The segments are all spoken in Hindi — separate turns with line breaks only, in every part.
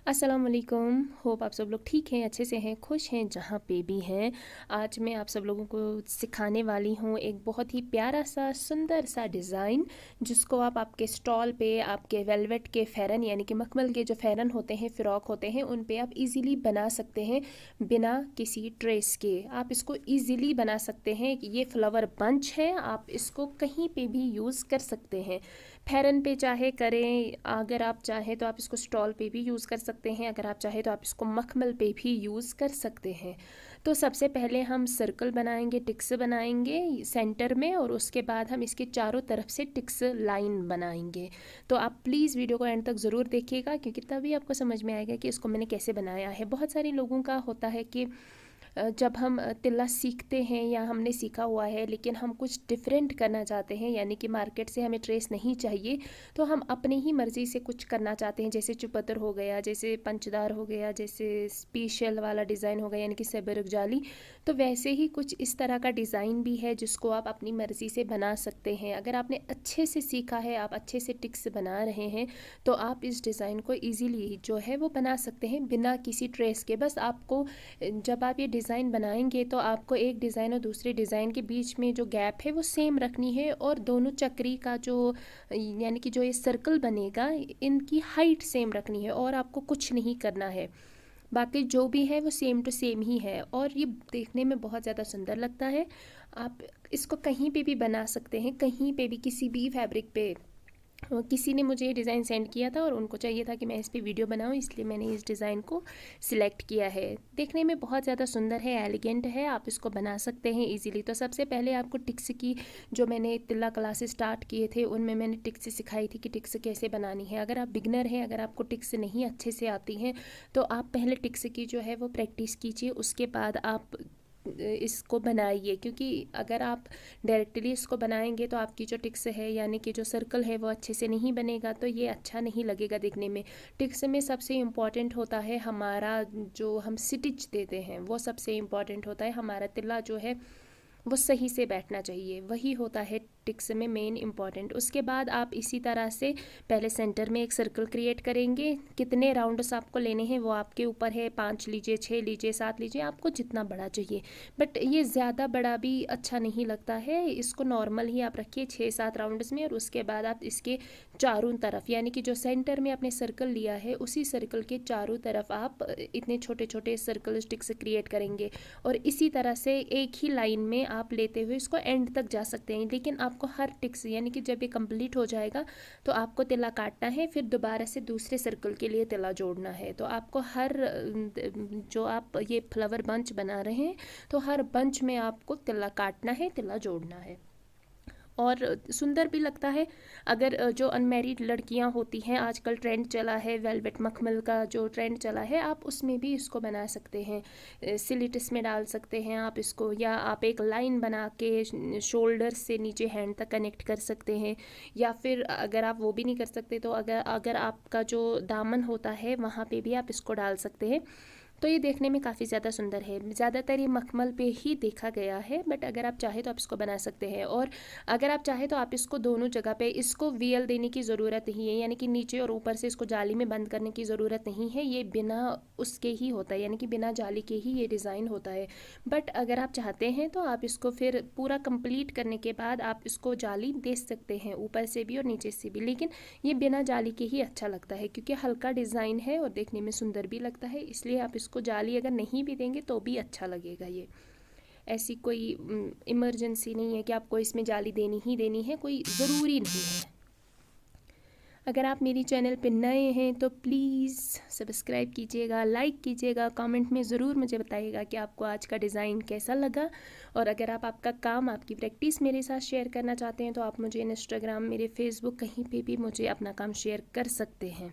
अस्सलाम वालेकुम। होप आप सब लोग ठीक हैं, अच्छे से हैं, खुश हैं जहाँ पे भी हैं। आज मैं आप सब लोगों को सिखाने वाली हूँ एक बहुत ही प्यारा सा सुंदर सा डिज़ाइन, जिसको आप आपके स्टॉल पे आपके वेलवेट के फ़ैरन यानी कि मखमल के जो फ़ैरन होते हैं, फ़्रॉक होते हैं, उन पे आप इजीली बना सकते हैं बिना किसी ट्रेस के। आप इसको इजीली बना सकते हैं। ये फ्लावर बंच है, आप इसको कहीं पे भी यूज़ कर सकते हैं। फ़ैरन पे चाहे करें, अगर आप चाहें तो आप इसको स्टॉल पे भी यूज़ कर सकते हैं, अगर आप चाहें तो आप इसको मखमल पे भी यूज़ कर सकते हैं। तो सबसे पहले हम सर्कल बनाएंगे, टिक्स बनाएंगे सेंटर में, और उसके बाद हम इसके चारों तरफ से टिक्स लाइन बनाएंगे। तो आप प्लीज़ वीडियो को एंड तक ज़रूर देखिएगा, क्योंकि तभी आपको समझ में आएगा कि इसको मैंने कैसे बनाया है। बहुत सारे लोगों का होता है कि जब हम तिल्ला सीखते हैं या हमने सीखा हुआ है, लेकिन हम कुछ डिफरेंट करना चाहते हैं, यानी कि मार्केट से हमें ट्रेस नहीं चाहिए, तो हम अपनी ही मर्ज़ी से कुछ करना चाहते हैं। जैसे चुपतर हो गया, जैसे पंचदार हो गया, जैसे स्पेशल वाला डिज़ाइन हो गया यानी कि सैबरक जाली। तो वैसे ही कुछ इस तरह का डिज़ाइन भी है जिसको आप अपनी मर्ज़ी से बना सकते हैं। अगर आपने अच्छे से सीखा है, आप अच्छे से टिक्स बना रहे हैं, तो आप इस डिज़ाइन को ईज़िली जो है वो बना सकते हैं बिना किसी ट्रेस के। बस आपको जब आप ये डिज़ाइन बनाएंगे तो आपको एक डिज़ाइन और दूसरे डिज़ाइन के बीच में जो गैप है वो सेम रखनी है, और दोनों चक्री का जो यानी कि जो ये सर्कल बनेगा, इनकी हाइट सेम रखनी है, और आपको कुछ नहीं करना है। बाकी जो भी है वो सेम टू सेम ही है, और ये देखने में बहुत ज़्यादा सुंदर लगता है। आप इसको कहीं पे भी बना सकते हैं, कहीं पे भी, किसी भी फैब्रिक पे। किसी ने मुझे ये डिज़ाइन सेंड किया था और उनको चाहिए था कि मैं इस पे वीडियो बनाऊं, इसलिए मैंने इस डिज़ाइन को सिलेक्ट किया है। देखने में बहुत ज़्यादा सुंदर है, एलिगेंट है, आप इसको बना सकते हैं इजीली। तो सबसे पहले आपको टिक्स की, जो मैंने तिल्ला क्लासेस स्टार्ट किए थे उनमें मैंने टिक्स सिखाई थी कि टिक्स कैसे बनानी है। अगर आप बिगनर हैं, अगर आपको टिक्स नहीं अच्छे से आती हैं, तो आप पहले टिक्स की जो है वो प्रैक्टिस कीजिए, उसके बाद आप इसको बनाइए। क्योंकि अगर आप डायरेक्टली इसको बनाएंगे तो आपकी जो टिक्स है यानी कि जो सर्कल है वो अच्छे से नहीं बनेगा, तो ये अच्छा नहीं लगेगा देखने में। टिक्स में सबसे इम्पॉर्टेंट होता है हमारा जो हम स्टिच देते हैं, वो सबसे इम्पॉर्टेंट होता है। हमारा तिल्ला जो है वो सही से बैठना चाहिए, वही होता है टिक्स में मेन इम्पॉर्टेंट। उसके बाद आप इसी तरह से पहले सेंटर में एक सर्कल क्रिएट करेंगे। कितने राउंड्स आपको लेने हैं वो आपके ऊपर है, 5 लीजिए, 6 लीजिए, 7 लीजिए, आपको जितना बड़ा चाहिए। बट ये ज़्यादा बड़ा भी अच्छा नहीं लगता है, इसको नॉर्मल ही आप रखिए 6-7 राउंड्स में। और उसके बाद आप इसके चारों तरफ, यानी कि जो सेंटर में आपने सर्कल लिया है उसी सर्कल के चारों तरफ आप इतने छोटे छोटे सर्कल स्टिक्स क्रिएट करेंगे, और इसी तरह से एक ही लाइन में आप लेते हुए इसको एंड तक जा सकते हैं। लेकिन आपको हर टिक्स यानी कि जब ये कंप्लीट हो जाएगा तो आपको तिला काटना है, फिर दोबारा से दूसरे सर्कल के लिए तिला जोड़ना है। तो आपको हर जो आप ये फ्लावर बंच बना रहे हैं, तो हर बंच में आपको तिला काटना है, तिला जोड़ना है, और सुंदर भी लगता है। अगर जो अनमैरिड लड़कियां होती हैं, आजकल ट्रेंड चला है वेलवेट मखमल का, जो ट्रेंड चला है, आप उसमें भी इसको बना सकते हैं। स्लिट्स में डाल सकते हैं आप इसको, या आप एक लाइन बना के शोल्डर से नीचे हैंड तक कनेक्ट कर सकते हैं। या फिर अगर आप वो भी नहीं कर सकते तो अगर अगर आपका जो दामन होता है वहाँ पे भी आप इसको डाल सकते हैं। तो ये देखने में काफ़ी ज़्यादा सुंदर है। ज़्यादातर ये मखमल पे ही देखा गया है, बट अगर आप चाहें तो आप इसको बना सकते हैं। और अगर आप चाहें तो आप इसको दोनों जगह पे इसको वीएल देने की ज़रूरत नहीं है, यानी कि नीचे और ऊपर से इसको जाली में बंद करने की ज़रूरत नहीं है। ये बिना उसके ही होता है, यानी कि बिना जाली के ही ये डिज़ाइन होता है। बट अगर आप चाहते हैं तो आप इसको फिर पूरा कंप्लीट करने के बाद आप इसको जाली दे सकते हैं, ऊपर से भी और नीचे से भी। लेकिन ये बिना जाली के ही अच्छा लगता है, क्योंकि हल्का डिज़ाइन है और देखने में सुंदर भी लगता है। इसलिए आप इसको जाली अगर नहीं भी देंगे तो भी अच्छा लगेगा। ये ऐसी कोई इमरजेंसी नहीं है कि आपको इसमें जाली देनी ही देनी है, कोई ज़रूरी नहीं है। अगर आप मेरी चैनल पर नए हैं तो प्लीज़ सब्सक्राइब कीजिएगा, लाइक कीजिएगा, कमेंट में ज़रूर मुझे बताइएगा कि आपको आज का डिज़ाइन कैसा लगा। और अगर आप आपका काम, आपकी प्रैक्टिस मेरे साथ शेयर करना चाहते हैं तो आप मुझे इंस्टाग्राम, मेरे फेसबुक, कहीं पे भी मुझे अपना काम शेयर कर सकते हैं।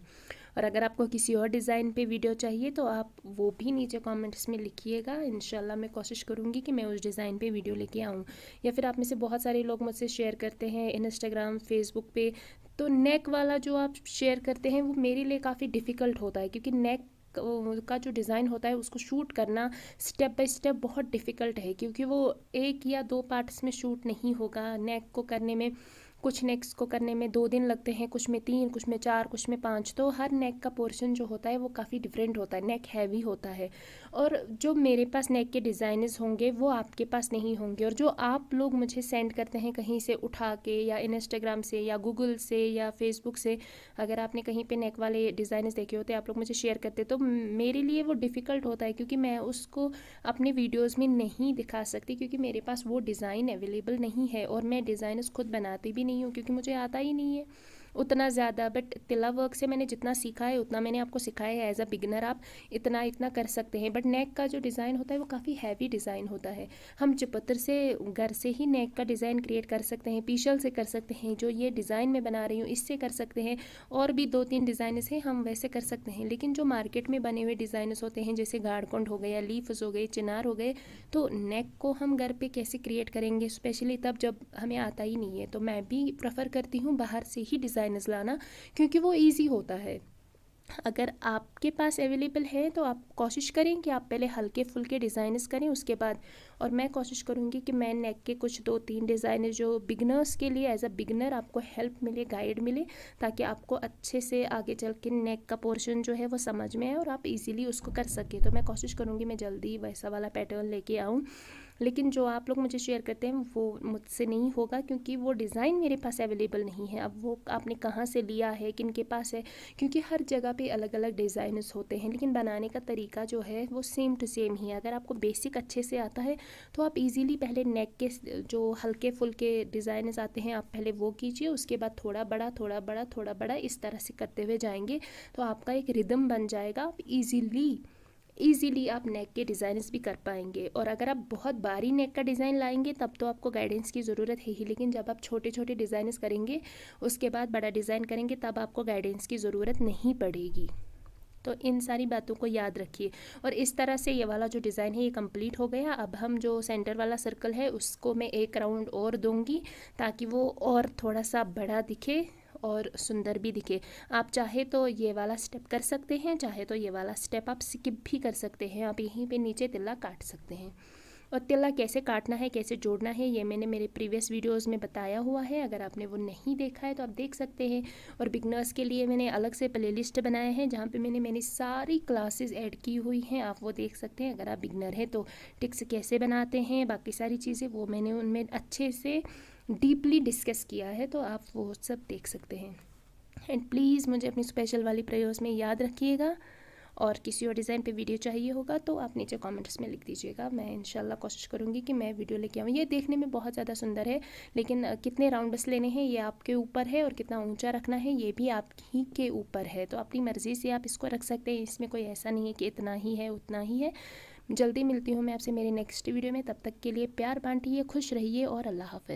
और अगर आपको किसी और डिज़ाइन पे वीडियो चाहिए तो आप वो भी नीचे कमेंट्स में लिखिएगा। इंशाल्लाह मैं कोशिश करूँगी कि मैं उस डिज़ाइन पे वीडियो लेके आऊँ। या फिर आप में से बहुत सारे लोग मुझसे शेयर करते हैं इंस्टाग्राम, फेसबुक पे, तो नेक वाला जो आप शेयर करते हैं वो मेरे लिए काफ़ी डिफ़िकल्ट होता है, क्योंकि नेक का जो डिज़ाइन होता है उसको शूट करना स्टेप बाय स्टेप बहुत डिफ़िकल्ट है, क्योंकि वो 1 या 2 पार्ट्स में शूट नहीं होगा। नेक को करने में कुछ नेक्स को करने में 2 दिन लगते हैं, कुछ में 3, कुछ में 4, कुछ में 5। तो हर नेक का पोर्शन जो होता है वो काफ़ी डिफरेंट होता है, नेक हैवी होता है। और जो मेरे पास नेक के डिज़ाइनर्स होंगे वो आपके पास नहीं होंगे, और जो आप लोग मुझे सेंड करते हैं कहीं से उठा के, या इंस्टाग्राम से या गूगल से या फेसबुक से, अगर आपने कहीं पे नेक वाले डिज़ाइनर्स देखे होते आप लोग मुझे शेयर करते, तो मेरे लिए वो डिफ़िकल्ट होता है, क्योंकि मैं उसको अपने वीडियोस में नहीं दिखा सकती, क्योंकि मेरे पास वो डिज़ाइन अवेलेबल नहीं है। और मैं डिज़ाइनर्स खुद बनाती भी नहीं हूँ, क्योंकि मुझे आता ही नहीं है उतना ज़्यादा। बट तिला वर्क से मैंने जितना सीखा है उतना मैंने आपको सिखाया है। एज अ बिगनर आप इतना इतना कर सकते हैं। बट नेक का जो डिज़ाइन होता है वो काफ़ी हैवी डिज़ाइन होता है। हम चिपत्र से घर से ही नेक का डिज़ाइन क्रिएट कर सकते हैं, पीशल से कर सकते हैं, जो ये डिज़ाइन मैं बना रही हूँ इससे कर सकते हैं, और भी 2-3 डिज़ाइनस हैं हम वैसे कर सकते हैं। लेकिन जो मार्केट में बने हुए डिज़ाइनस होते हैं, जैसे गाड़कुंड हो गया, लीफ्स हो गए, चिनार हो गए, तो नेक को हम घर पे कैसे क्रिएट करेंगे, स्पेशली तब जब हमें आता ही नहीं है। तो मैं भी प्रेफर करती हूँ बाहर से ही डिज़ाइनर्स लाना, क्योंकि वो ईजी होता है। अगर आपके पास अवेलेबल है तो आप कोशिश करें कि आप पहले हल्के फुल्के डिज़ाइनर्स करें उसके बाद। और मैं कोशिश करूँगी कि मैं नेक के कुछ 2-3 डिज़ाइनर जो बिगनर्स के लिए एज अ बिगनर आपको हेल्प मिले, गाइड मिले, ताकि आपको अच्छे से आगे चल के नेक का पोर्शन जो है वो समझ में आए और आप इजीली उसको कर सकें। तो मैं कोशिश करूँगी मैं जल्दी वैसा वाला पैटर्न लेके आऊँ। लेकिन जो आप लोग मुझे शेयर करते हैं वो मुझसे नहीं होगा, क्योंकि वो डिज़ाइन मेरे पास अवेलेबल नहीं है। अब वो आपने कहाँ से लिया है, किन के पास है, क्योंकि हर जगह पे अलग अलग डिज़ाइनर्स होते हैं, लेकिन बनाने का तरीका जो है वो सेम टू सेम ही है। अगर आपको बेसिक अच्छे से आता है तो आप इजीली पहले नेक के जो हल्के फुल्के डिज़ाइनर्स आते हैं आप पहले वो कीजिए, उसके बाद थोड़ा बड़ा थोड़ा बड़ा थोड़ा बड़ा इस तरह से करते हुए जाएंगे, तो आपका एक रिदम बन जाएगा। आप ईज़िली आप नेक के डिज़ाइनस भी कर पाएंगे। और अगर आप बहुत बारी नेक का डिज़ाइन लाएंगे तब तो आपको गाइडेंस की ज़रूरत है ही, लेकिन जब आप छोटे छोटे डिज़ाइनस करेंगे उसके बाद बड़ा डिज़ाइन करेंगे तब आपको गाइडेंस की ज़रूरत नहीं पड़ेगी। तो इन सारी बातों को याद रखिए। और इस तरह से ये वाला जो डिज़ाइन है ये कंप्लीट हो गया। अब हम जो सेंटर वाला सर्कल है उसको मैं एक राउंड और दूंगी, ताकि वो और थोड़ा सा बड़ा दिखे और सुंदर भी दिखे। आप चाहे तो ये वाला स्टेप कर सकते हैं, चाहे तो ये वाला स्टेप आप स्किप भी कर सकते हैं। आप यहीं पे नीचे तिल्ला काट सकते हैं। और तिल्ला कैसे काटना है, कैसे जोड़ना है, ये मैंने मेरे प्रीवियस वीडियोस में बताया हुआ है। अगर आपने वो नहीं देखा है तो आप देख सकते हैं। और बिगनर्स के लिए मैंने अलग से प्लेलिस्ट बनाया है जहाँ पे मैंने सारी क्लासेस ऐड की हुई हैं, आप वो देख सकते हैं। अगर आप बिगनर हैं तो टिक्स कैसे बनाते हैं, बाकी सारी चीज़ें वो मैंने उनमें अच्छे से डीपली डिस्कस किया है, तो आप वो सब देख सकते हैं। एंड प्लीज़ मुझे अपनी स्पेशल वाली प्रयोस में याद रखिएगा। और किसी और डिज़ाइन पे वीडियो चाहिए होगा तो आप नीचे कमेंट्स में लिख दीजिएगा। मैं इंशाल्लाह कोशिश करूँगी कि मैं वीडियो लेके आऊँ। ये देखने में बहुत ज़्यादा सुंदर है, लेकिन कितने राउंड्स लेने हैं ये आपके ऊपर है, और कितना ऊंचा रखना है ये भी आप ही के ऊपर है। तो अपनी मर्ज़ी से आप इसको रख सकते हैं, इसमें कोई ऐसा नहीं है कि इतना ही है उतना ही है। जल्दी मिलती हूँ मैं आपसे मेरे नेक्स्ट वीडियो में। तब तक के लिए प्यार बांटिए, खुश रहिए और अल्लाह हाफ़िज़।